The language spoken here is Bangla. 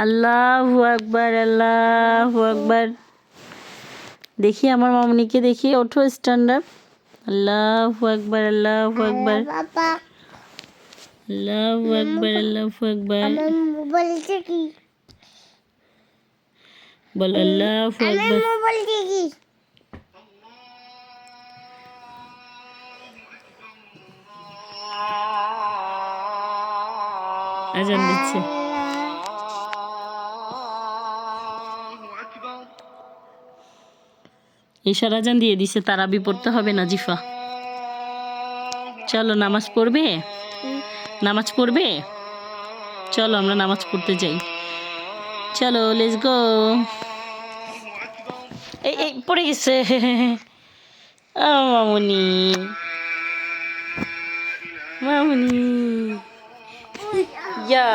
আল্লাহু আকবার, আল্লাহু আকবার। দেখি আমার মামুনিকে দেখি, ওঠো স্ট্যান্ড আপ। আল্লাহু আকবার, আল্লাহু আকবার, আল্লাহু আকবার, আল্লাহু আকবার। বলছে কি বল আল্লাহু আকবার। বলছে কি আজান দিচ্ছে। ঈশার আজান দিয়ে দিছে, তারাবি পড়তে হবে না জিফা। চলো নামাজ পড়বে, নামাজ পড়বে। চলো আমরা নামাজ পড়তে যাই, চলো লেটস গো। এই এই পড়ে গেছে মামুনি, মামুনি ইয়া